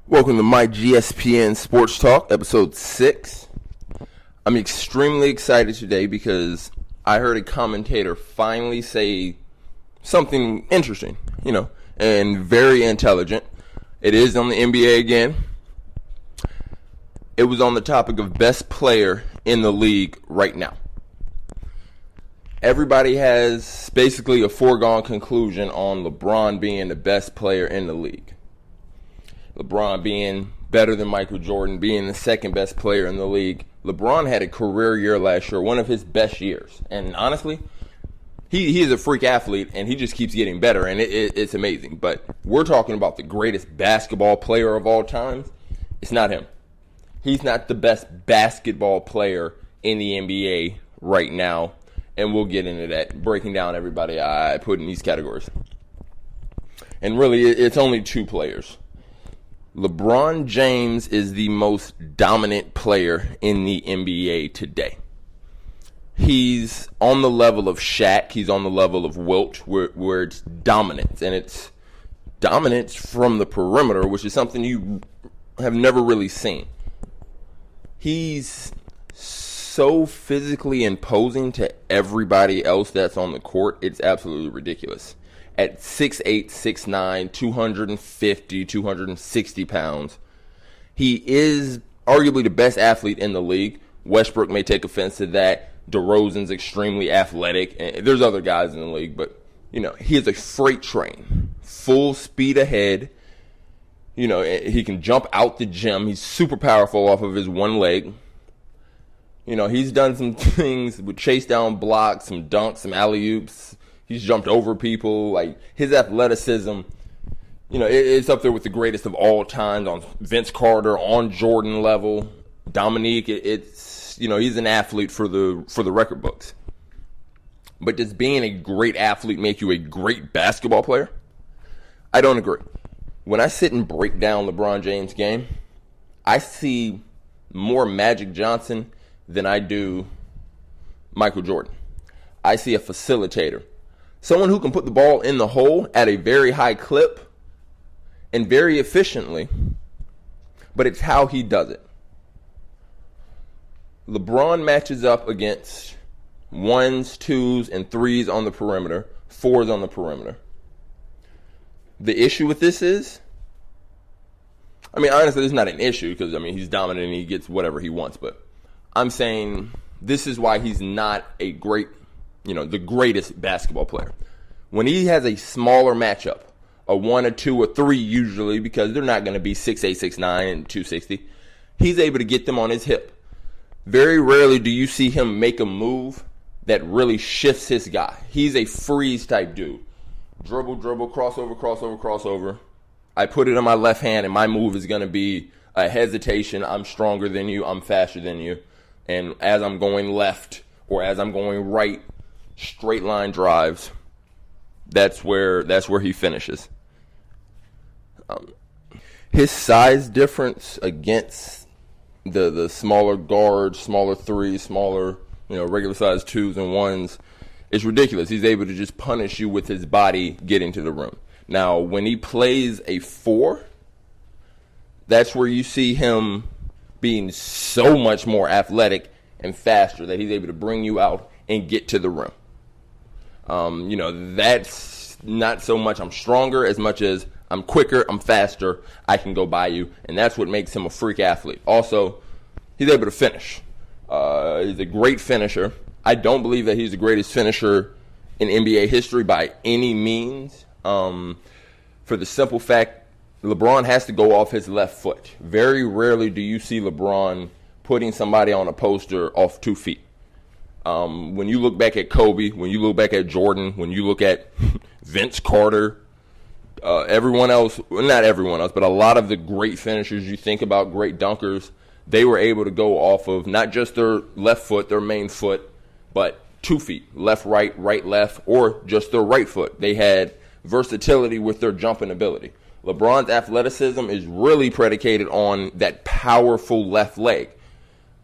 Welcome to myGSPN Sports Talk, episode 6. I'm extremely excited today because I heard a commentator finally say something interesting, and very intelligent. It is on the NBA again. It was on the topic of best player in the league right now. Everybody has basically a foregone conclusion on LeBron being the best player in the league. LeBron being better than Michael Jordan, being the second best player in the league. LeBron had a career year last year, one of his best years. And honestly, he is a freak athlete, and he just keeps getting better, and it's amazing. But we're talking about the greatest basketball player of all time. It's not him. He's not the best basketball player in the NBA right now, and we'll get into that, breaking down everybody I put in these categories. And really, it's only two players. LeBron James is the most dominant player in the NBA today. He's on the level of Shaq. He's on the level of Wilt, where it's dominance. And it's dominance from the perimeter, which is something you have never really seen. He's so physically imposing to everybody else that's on the court. It's absolutely ridiculous. At 6'8", 6'9", 250, 260 pounds. He is arguably the best athlete in the league. Westbrook may take offense to that. DeRozan's extremely athletic. And there's other guys in the league, but, he is a freight train. Full speed ahead. He can jump out the gym. He's super powerful off of his one leg. He's done some things with chase down blocks, some dunks, some alley-oops. He's jumped over people. Like, his athleticism, it's up there with the greatest of all time on Vince Carter, on Jordan level. Dominique, he's an athlete for the record books. But does being a great athlete make you a great basketball player? I don't agree. When I sit and break down LeBron James' game, I see more Magic Johnson than I do Michael Jordan. I see a facilitator. Someone who can put the ball in the hole at a very high clip and very efficiently, but it's how he does it. LeBron matches up against 1s, 2s, and 3s on the perimeter, 4s on the perimeter. The issue with this is, honestly, it's not an issue because, he's dominant and he gets whatever he wants, but I'm saying this is why he's not a great, the greatest basketball player. When he has a smaller matchup, a 1, a 2, a 3 usually, because they're not going to be 6'8", 6'9", and 260, he's able to get them on his hip. Very rarely do you see him make a move that really shifts his guy. He's a freeze type dude. Dribble, crossover. I put it on my left hand, and my move is going to be a hesitation. I'm stronger than you. I'm faster than you. And as I'm going left or as I'm going right, straight line drives, that's where he finishes. His size difference against the smaller guards, smaller 3s, smaller, regular size 2s and 1s is ridiculous. He's able to just punish you with his body getting to the rim. Now, when he plays a 4, that's where you see him being so much more athletic and faster that he's able to bring you out and get to the rim. That's not so much I'm stronger as much as I'm quicker, I'm faster, I can go by you, and that's what makes him a freak athlete. Also, he's able to finish. He's a great finisher. I don't believe that he's the greatest finisher in NBA history by any means. For the simple fact, LeBron has to go off his left foot. Very rarely do you see LeBron putting somebody on a poster off 2 feet. When you look back at Kobe, when you look back at Jordan, when you look at Vince Carter, everyone else, well, not everyone else, but a lot of the great finishers you think about, great dunkers, they were able to go off of not just their left foot, their main foot, but 2 feet, left, right, left, or just their right foot. They had versatility with their jumping ability. LeBron's athleticism is really predicated on that powerful left leg.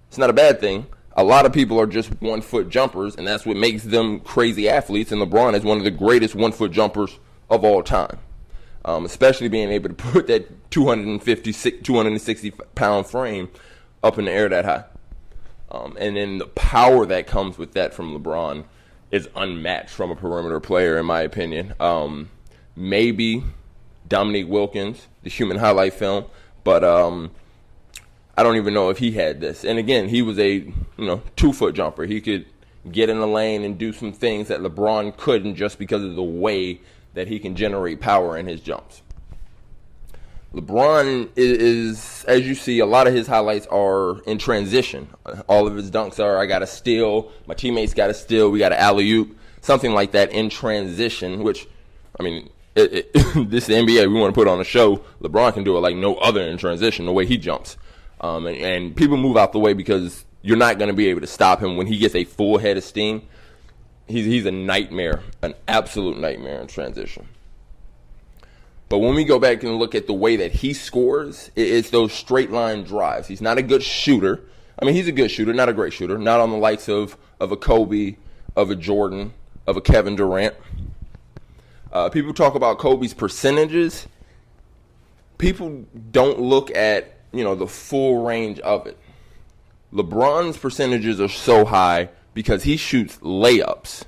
It's not a bad thing. A lot of people are just 1 foot jumpers, and that's what makes them crazy athletes, and LeBron is one of the greatest 1 foot jumpers of all time. especially being able to put that 260-pound frame up in the air that high. And then the power that comes with that from LeBron is unmatched from a perimeter player, in my opinion. Maybe Dominique Wilkins, the human highlight film, but I don't even know if he had this. And again, he was a 2-foot jumper. He could get in the lane and do some things that LeBron couldn't just because of the way that he can generate power in his jumps. LeBron is, as you see, a lot of his highlights are in transition. All of his dunks are, I got a steal, my teammates got a steal, we got an alley-oop, something like that in transition, which, I mean, this is the NBA. We want to put on a show. LeBron can do it like no other in transition, the way he jumps. And people move out the way because you're not going to be able to stop him when he gets a full head of steam. He's a nightmare, an absolute nightmare in transition. But when we go back and look at the way that he scores, it's those straight line drives. He's not a good shooter. I mean, he's a good shooter, not a great shooter. Not on the likes of a Kobe, of a Jordan, of a Kevin Durant. People talk about Kobe's percentages. People don't look at, the full range of it. LeBron's percentages are so high because he shoots layups.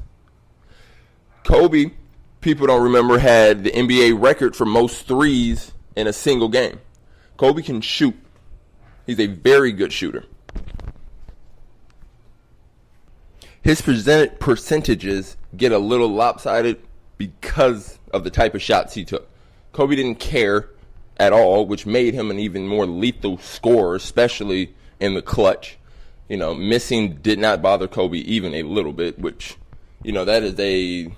Kobe, people don't remember, had the NBA record for most threes in a single game. Kobe can shoot. He's a very good shooter. His percentages get a little lopsided because of the type of shots he took. Kobe didn't care at all, which made him an even more lethal scorer, especially in the clutch. Missing did not bother Kobe even a little bit, which, that is a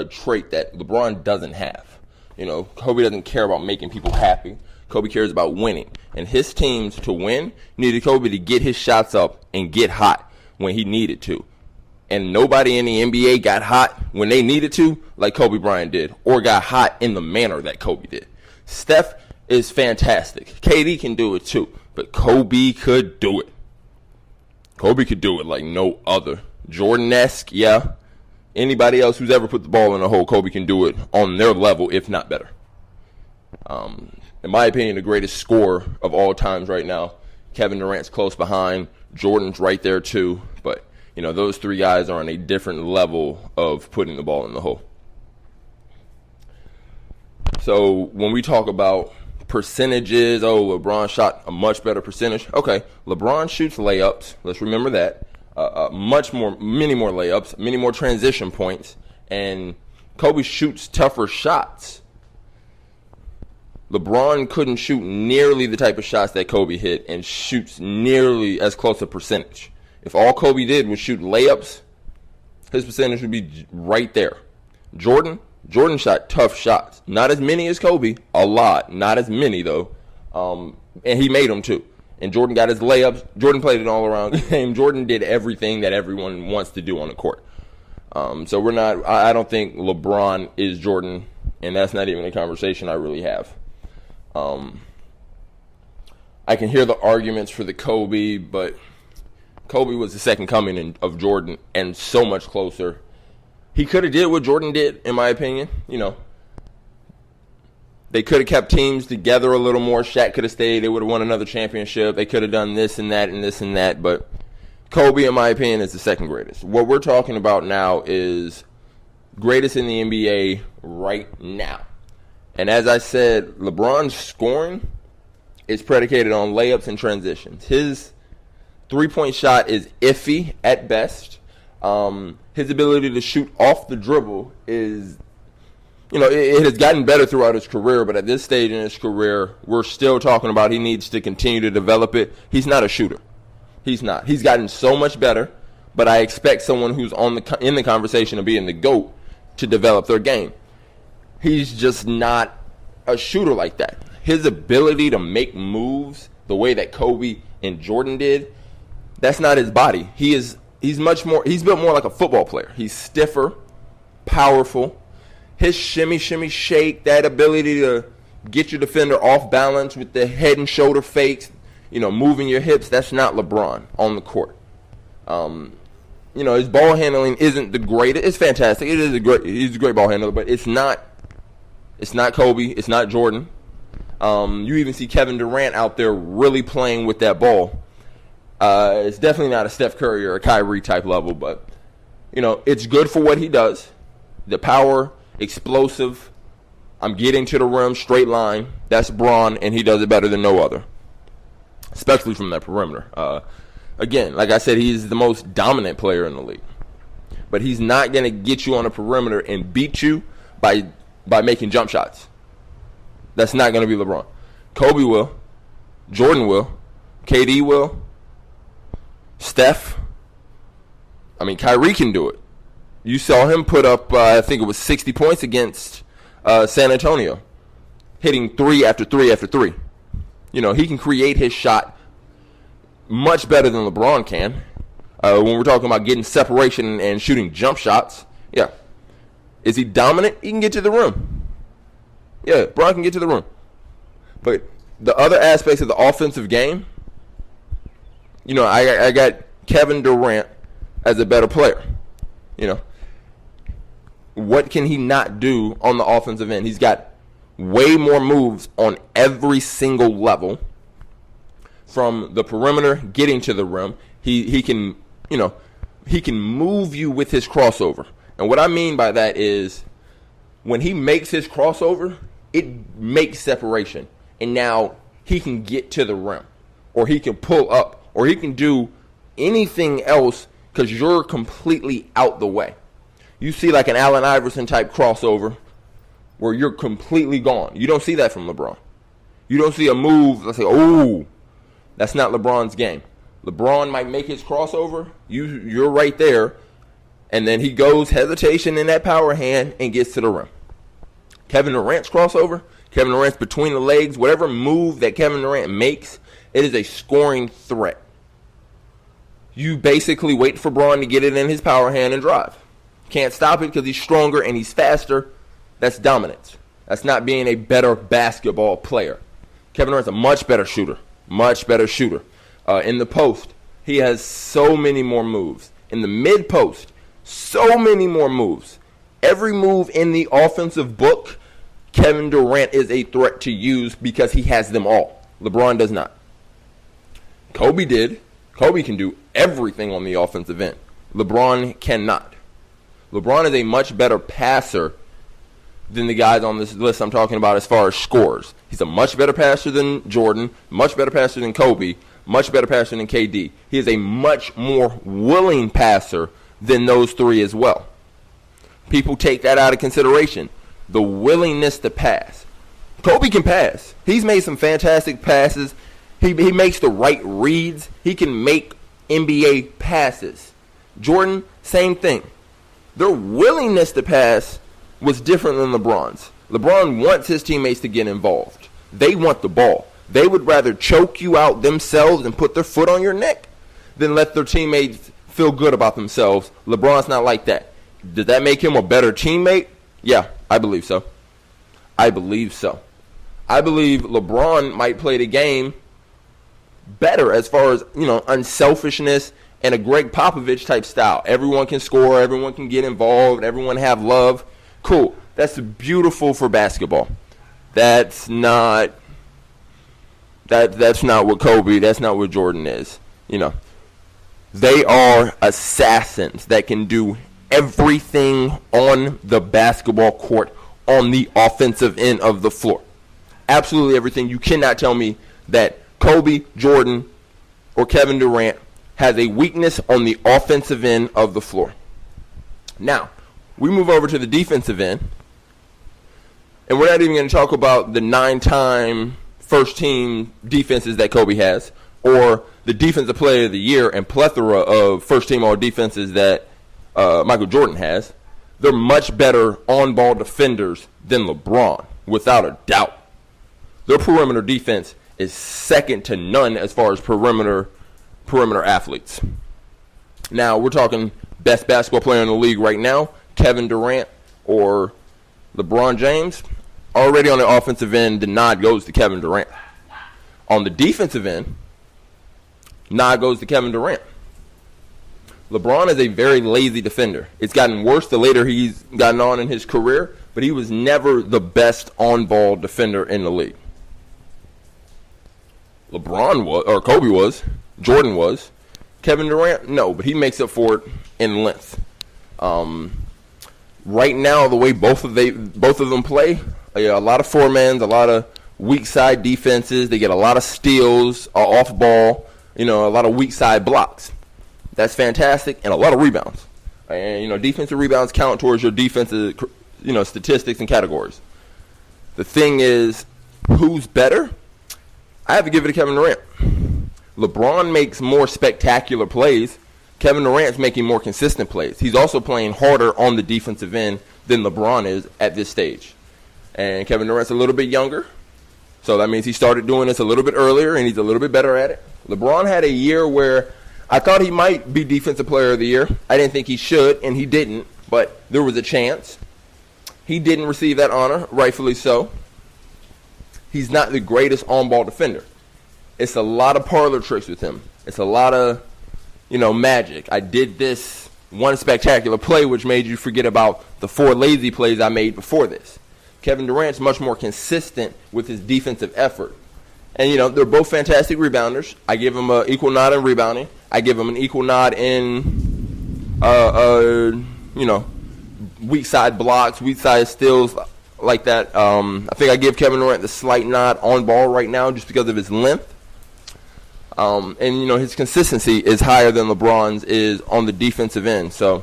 trait that LeBron doesn't have. Kobe doesn't care about making people happy. Kobe cares about winning. And his teams, to win, needed Kobe to get his shots up and get hot when he needed to. And nobody in the NBA got hot when they needed to like Kobe Bryant did, or got hot in the manner that Kobe did. Steph is fantastic. KD can do it too, but Kobe could do it. Kobe could do it like no other. Jordan-esque, yeah. Anybody else who's ever put the ball in the hole, Kobe can do it on their level, if not better. In my opinion, the greatest scorer of all times right now. Kevin Durant's close behind. Jordan's right there too. But, those three guys are on a different level of putting the ball in the hole. So when we talk about percentages, LeBron shot a much better percentage. Okay, LeBron shoots layups. Let's remember that. Many more layups, many more transition points, and Kobe shoots tougher shots. LeBron couldn't shoot nearly the type of shots that Kobe hit and shoots nearly as close a percentage. If all Kobe did was shoot layups, his percentage would be right there. Jordan shot tough shots. Not as many as Kobe, a lot. Not as many, though. And he made them, too. And Jordan got his layups. Jordan played an all-around game. Jordan did everything that everyone wants to do on the court. So I don't think LeBron is Jordan, and that's not even a conversation I really have. I can hear the arguments for the Kobe, but Kobe was the second coming of Jordan and so much closer. He could have did what Jordan did, in my opinion. They could have kept teams together a little more. Shaq could have stayed. They would have won another championship. They could have done this and that and this and that. But Kobe, in my opinion, is the second greatest. What we're talking about now is greatest in the NBA right now. And as I said, LeBron's scoring is predicated on layups and transitions. His three-point shot is iffy at best. His ability to shoot off the dribble is, it has gotten better throughout his career, but at this stage in his career, we're still talking about he needs to continue to develop it. He's not a shooter. He's not. He's gotten so much better, but I expect someone who's in the conversation of being the GOAT to develop their game. He's just not a shooter like that. His ability to make moves the way that Kobe and Jordan did, that's not his body. He's built more like a football player. He's stiffer, powerful. His shimmy, shake, that ability to get your defender off balance with the head and shoulder fakes, moving your hips, that's not LeBron on the court. His ball handling isn't the greatest. It's fantastic. He's a great ball handler, but it's not It's not Kobe. It's not Jordan. You even see Kevin Durant out there really playing with that ball. It's definitely not a Steph Curry or a Kyrie type level, but, it's good for what he does. The power, explosive, I'm getting to the rim, straight line. That's Bron, and he does it better than no other, especially from that perimeter. Again, like I said, he's the most dominant player in the league. But he's not going to get you on the perimeter and beat you by making jump shots. That's not going to be LeBron. Kobe will. Jordan will. KD will. Steph. Kyrie can do it. You saw him put up, I think it was 60 points against San Antonio, hitting 3 after 3 after 3. He can create his shot much better than LeBron can. When we're talking about getting separation and shooting jump shots, yeah. Is he dominant? He can get to the rim. Yeah, Bron can get to the rim. But the other aspects of the offensive game, I got Kevin Durant as a better player. What can he not do on the offensive end? He's got way more moves on every single level. From the perimeter, getting to the rim, he can move you with his crossover. And what I mean by that is when he makes his crossover, it makes separation. And now he can get to the rim, or he can pull up, or he can do anything else because you're completely out the way. You see like an Allen Iverson type crossover where you're completely gone. You don't see that from LeBron. You don't see a move, let's say, oh, that's not LeBron's game. LeBron might make his crossover. You're right there. And then he goes hesitation in that power hand and gets to the rim. Kevin Durant's crossover, Kevin Durant's between the legs, whatever move that Kevin Durant makes, it is a scoring threat. You basically wait for Bron to get it in his power hand and drive. Can't stop it because he's stronger and he's faster. That's dominance. That's not being a better basketball player. Kevin Durant's a much better shooter. Much better shooter. In the post, he has so many more moves. In the mid-post, so many more moves. Every move in the offensive book, Kevin Durant is a threat to use because he has them all. LeBron does not. Kobe did. Kobe can do everything on the offensive end. LeBron cannot. LeBron is a much better passer than the guys on this list I'm talking about as far as scores. He's a much better passer than Jordan, much better passer than Kobe, much better passer than KD. He is a much more willing passer than those three as well. People take that out of consideration. The willingness to pass. Kobe can pass. He's made some fantastic passes. He makes the right reads. He can make NBA passes. Jordan, same thing. Their willingness to pass was different than LeBron's. LeBron wants his teammates to get involved. They want the ball. They would rather choke you out themselves and put their foot on your neck than let their teammates feel good about themselves. LeBron's not like that. Did that make him a better teammate? Yeah, I believe so. I believe so. I believe LeBron might play the game better as far as, unselfishness and a Greg Popovich type style. Everyone can score, everyone can get involved, everyone have love. Cool. That's beautiful for basketball. That's not what Kobe, that's not what Jordan is. They are assassins that can do everything on the basketball court on the offensive end of the floor. Absolutely everything. You cannot tell me that Kobe, Jordan, or Kevin Durant has a weakness on the offensive end of the floor. Now, we move over to the defensive end, and we're not even going to talk about the 9-time first-team defenses that Kobe has, or the Defensive Player of the Year and plethora of first-team all-defenses that Michael Jordan has. They're much better on-ball defenders than LeBron, without a doubt. Their perimeter defense is second to none as far as perimeter athletes. Now, we're talking best basketball player in the league right now, Kevin Durant or LeBron James. Already on the offensive end, the nod goes to Kevin Durant. On the defensive end, nod goes to Kevin Durant. LeBron is a very lazy defender. It's gotten worse the later he's gotten on in his career, but he was never the best on-ball defender in the league. LeBron was, or Kobe was, Jordan was. Kevin Durant, no, but he makes up for it in length. Right now, the way both of them play, a lot of four-mans, a lot of weak side defenses. They get a lot of steals off ball, a lot of weak side blocks. That's fantastic, and a lot of rebounds. And defensive rebounds count towards your defensive, statistics and categories. The thing is, who's better? I have to give it to Kevin Durant. LeBron makes more spectacular plays. Kevin Durant's making more consistent plays. He's also playing harder on the defensive end than LeBron is at this stage. And Kevin Durant's a little bit younger, so that means he started doing this a little bit earlier, and he's a little bit better at it. LeBron had a year where I thought he might be Defensive Player of the Year. I didn't think he should, and he didn't, but there was a chance. He didn't receive that honor, rightfully so. He's not the greatest on-ball defender. It's a lot of parlor tricks with him. It's a lot of, magic. I did this one spectacular play, which made you forget about the 4 lazy plays I made before this. Kevin Durant's much more consistent with his defensive effort. And, they're both fantastic rebounders. I give him an equal nod in rebounding. I give him an equal nod in, weak side blocks, weak side steals like that. I think I give Kevin Durant the slight nod on ball right now just because of his length. And his consistency is higher than LeBron's is on the defensive end. So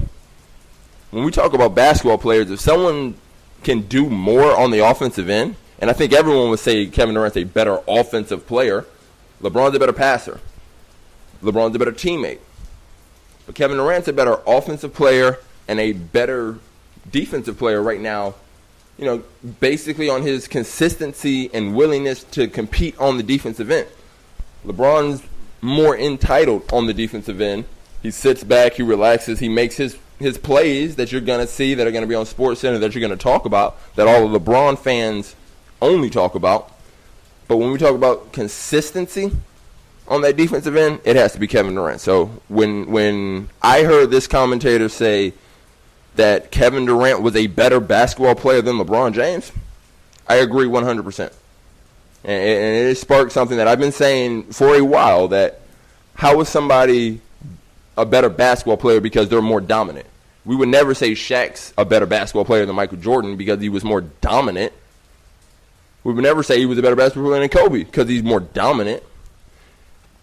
when we talk about basketball players, if someone can do more on the offensive end, and I think everyone would say Kevin Durant's a better offensive player, LeBron's a better passer. LeBron's a better teammate. But Kevin Durant's a better offensive player and a better defensive player right now, basically on his consistency and willingness to compete on the defensive end. LeBron's more entitled on the defensive end. He sits back, he relaxes, he makes his plays that you're going to see that are going to be on SportsCenter that you're going to talk about, that all the LeBron fans only talk about. But when we talk about consistency on that defensive end, it has to be Kevin Durant. So when I heard this commentator say that Kevin Durant was a better basketball player than LeBron James, I agree 100%. And it sparked something that I've been saying for a while, that how is somebody a better basketball player because they're more dominant? We would never say Shaq's a better basketball player than Michael Jordan because he was more dominant. We would never say he was a better basketball player than Kobe because he's more dominant.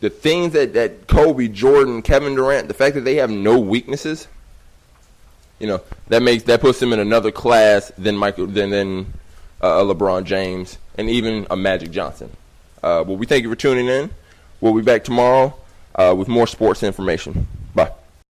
The things that Kobe, Jordan, Kevin Durant, the fact that they have no weaknesses, that puts them in another class than LeBron James and even a Magic Johnson. Well, we thank you for tuning in. We'll be back tomorrow with more sports information. Bye.